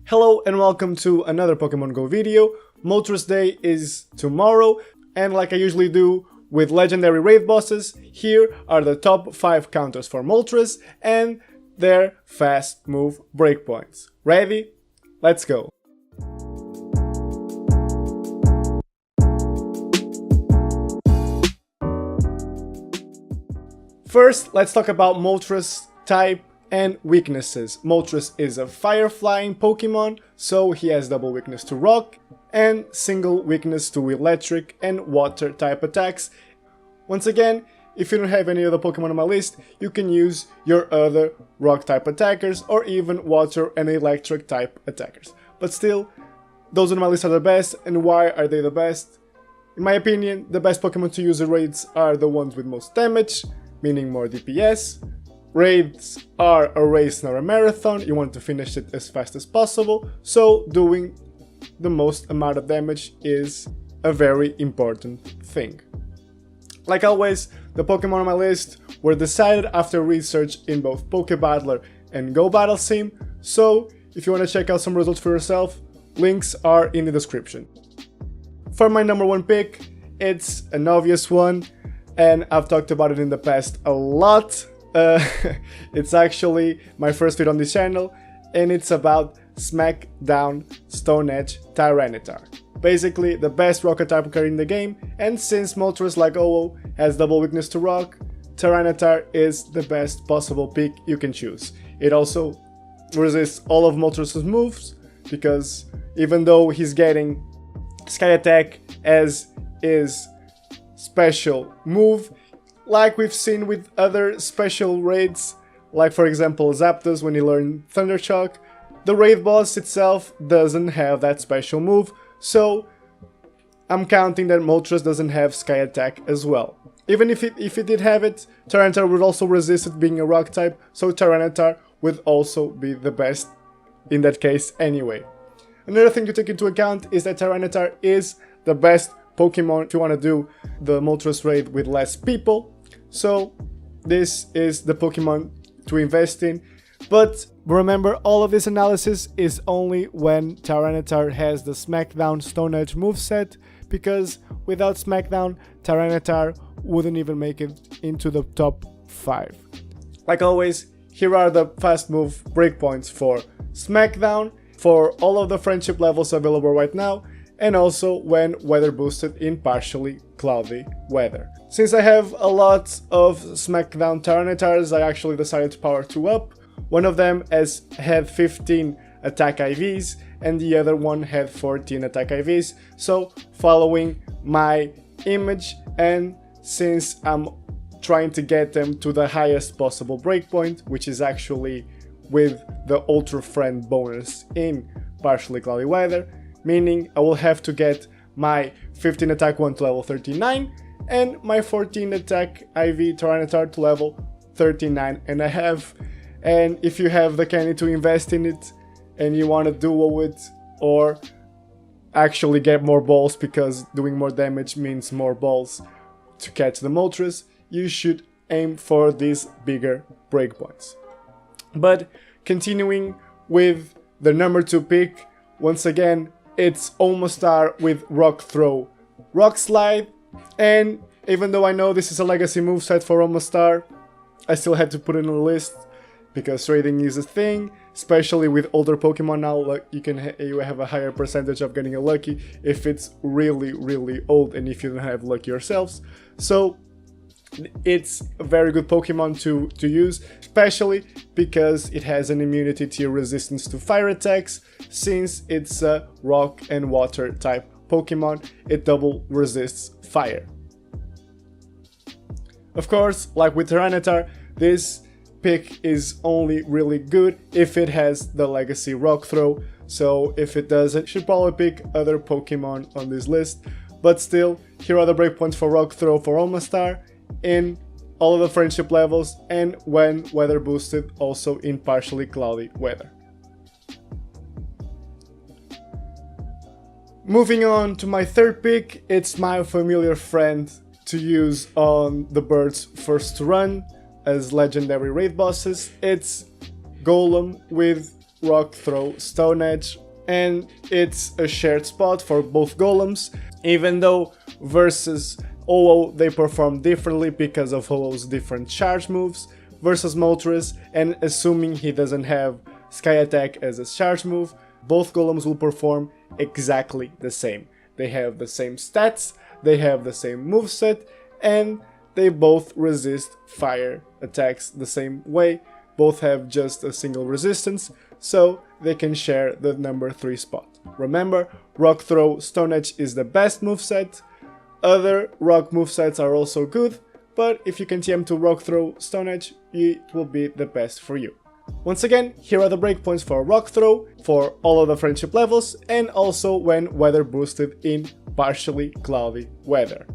Hello and welcome to another Pokemon Go video. Moltres Day is tomorrow, and like I usually do with legendary raid bosses, here are the top 5 counters for Moltres and their fast move breakpoints. Ready? Let's go! First, let's talk about Moltres type and weaknesses. Moltres is a fire-flying Pokemon, so he has double weakness to rock and single weakness to electric and water type attacks. Once again, if you don't have any other Pokemon on my list, you can use your other rock type attackers or even water and electric type attackers. But still, those on my list are the best. And why are they the best? In my opinion, the best Pokemon to use in raids are the ones with most damage, meaning more DPS. Raids are a race, not a marathon. You want to finish it as fast as possible, so doing the most amount of damage is a very important thing. Like always, the Pokemon on my list were decided after research in both Pokebattler and Go Battle Sim, so if you want to check out some results for yourself, links are in the description. For my number one pick, it's an obvious one, and I've talked about it in the past a lot. It's actually my first video on this channel, and it's about Smackdown Stone Edge Tyranitar. Basically the best rock type card in the game, and since Moltres, like OO, has double weakness to rock, Tyranitar is the best possible pick you can choose. It also resists all of Moltres' moves, because even though he's getting Sky Attack as his special move, like we've seen with other special raids, like for example Zapdos when he learned Thunder Shock, the raid boss itself doesn't have that special move, so I'm counting that Moltres doesn't have Sky Attack as well. Even if it did have it, Tyranitar would also resist it being a rock type, so Tyranitar would also be the best in that case anyway. Another thing to take into account is that Tyranitar is the best Pokemon if you want to do the Moltres raid with less people. So this is the Pokemon to invest in, but remember, all of this analysis is only when Tyranitar has the Smackdown Stone Edge moveset, because without Smackdown, Tyranitar wouldn't even make it into the top 5. Like always, here are the fast move breakpoints for Smackdown, for all of the friendship levels available right now, and also when weather boosted in partially cloudy weather. Since I have a lot of Smackdown Tyranitars, I actually decided to power 2 up. One of them had 15 attack IVs and the other one had 14 attack IVs, so following my image, and since I'm trying to get them to the highest possible breakpoint, which is actually with the Ultra Friend bonus in partially cloudy weather, meaning I will have to get my 15 attack one to level 39 and my 14 attack IV Tyranitar to level 39.5. And if you have the candy to invest in it and you want to duo it or actually get more balls, because doing more damage means more balls to catch the Moltres, you should aim for these bigger breakpoints. But continuing with the number 2 pick, once again it's Omastar with Rock Throw, Rock Slide, and even though I know this is a legacy moveset for Omastar, I still had to put it on the list because trading is a thing, especially with older Pokemon now. Like you have a higher percentage of getting a lucky if it's really old and if you don't have lucky yourselves. So it's a very good Pokemon to use, especially because it has an immunity to resistance to fire attacks. Since it's a rock and water type Pokemon, it double resists fire. Of course, like with Tyranitar, this pick is only really good if it has the legacy Rock Throw, so if it doesn't, you should probably pick other Pokemon on this list. But still, here are the breakpoints for Rock Throw for Omastar in all of the friendship levels and when weather boosted, also in partially cloudy weather. Moving on to my third pick, it's my familiar friend to use on the birds first run as legendary raid bosses. It's Golem with Rock Throw, Stone Edge, and it's a shared spot for both golems, even though versus Ho-Oh they perform differently because of Ho-Oh's different charge moves versus Moltres, and assuming he doesn't have Sky Attack as a charge move, both golems will perform exactly the same. They have the same stats, they have the same moveset, and they both resist fire attacks the same way. Both have just a single resistance, so they can share the number 3 spot. Remember, Rock Throw, Stone Edge is the best moveset. Other rock movesets are also good, but if you can TM to Rock Throw, Stone Edge, it will be the best for you. Once again, here are the breakpoints for Rock Throw, for all of the friendship levels, and also when weather boosted in partially cloudy weather.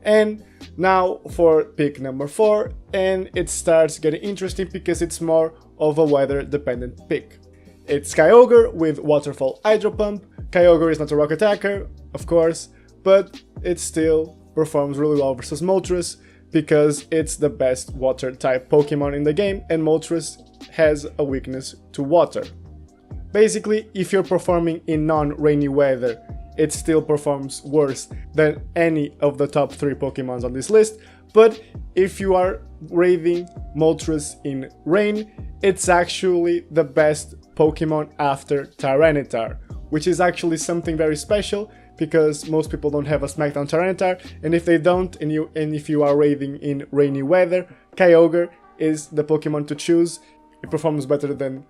And now for pick number 4, and it starts getting interesting because it's more of a weather dependent pick. It's Kyogre with Waterfall Hydro Pump. Kyogre is not a rock attacker, of course, but it still performs really well versus Moltres because it's the best water type Pokemon in the game, and Moltres has a weakness to water. Basically, if you're performing in non-rainy weather, it still performs worse than any of the top 3 Pokemons on this list, but if you are raiding Moltres in rain, it's actually the best Pokemon after Tyranitar, which is actually something very special because most people don't have a Smackdown Tyranitar, and if they don't, and if you are raiding in rainy weather, Kyogre is the Pokemon to choose. It performs better than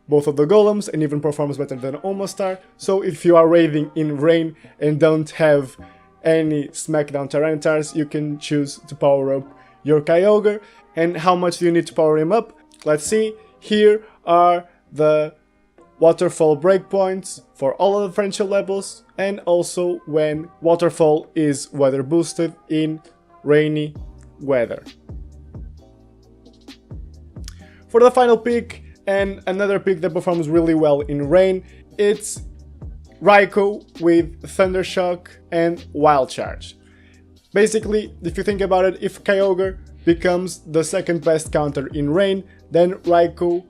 both of the golems and even performs better than Omastar. So if you are raiding in rain and don't have any Smackdown Tyranitars, you can choose to power up your Kyogre. And how much do you need to power him up? Let's see. Here are the Waterfall breakpoints for all of the friendship levels, and also when Waterfall is weather boosted in rainy weather. For the final pick, and another pick that performs really well in rain, it's Raikou with Thunder Shock and Wild Charge. Basically, if you think about it, if Kyogre becomes the second best counter in rain, then Raikou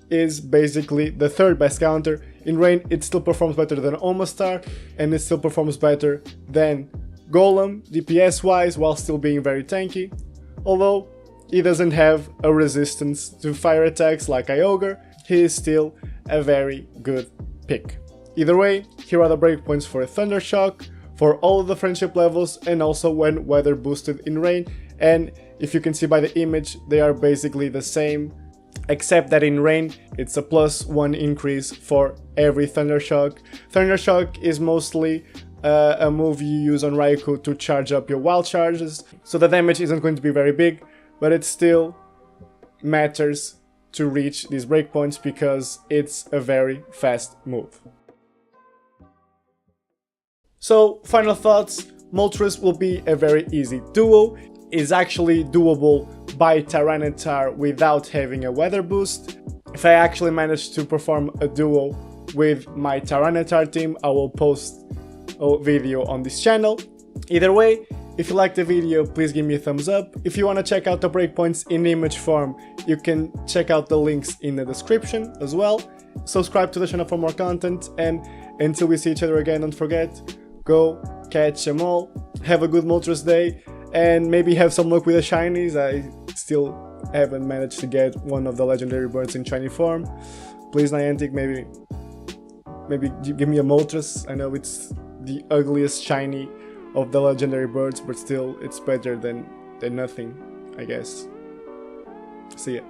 is basically the third best counter. In rain, it still performs better than Omastar, and it still performs better than Golem, DPS wise, while still being very tanky. Although he doesn't have a resistance to fire attacks like Kyogre, he is still a very good pick. Either way, here are the breakpoints for Thunder Shock, for all of the friendship levels, and also when weather boosted in rain. And if you can see by the image, they are basically the same, except that in rain, it's a +1 increase for every Thunder Shock. Thunder Shock is mostly a move you use on Raikou to charge up your wild charges, so the damage isn't going to be very big, but it still matters to reach these breakpoints because it's a very fast move. So, final thoughts, Moltres will be a very easy duo. Is actually doable by Tyranitar without having a weather boost. If I actually manage to perform a duo with my Tyranitar team, I will post a video on this channel. Either way, if you liked the video, please give me a thumbs up. If you want to check out the breakpoints in image form, you can check out the links in the description as well. Subscribe to the channel for more content, and until we see each other again, don't forget, go catch them all. Have a good Moltres day, and maybe have some luck with the shinies. I still haven't managed to get one of the legendary birds in shiny form. Please, Niantic, maybe give me a Moltres. I know it's the ugliest shiny of the legendary birds, but still, it's better than nothing, I guess. See ya.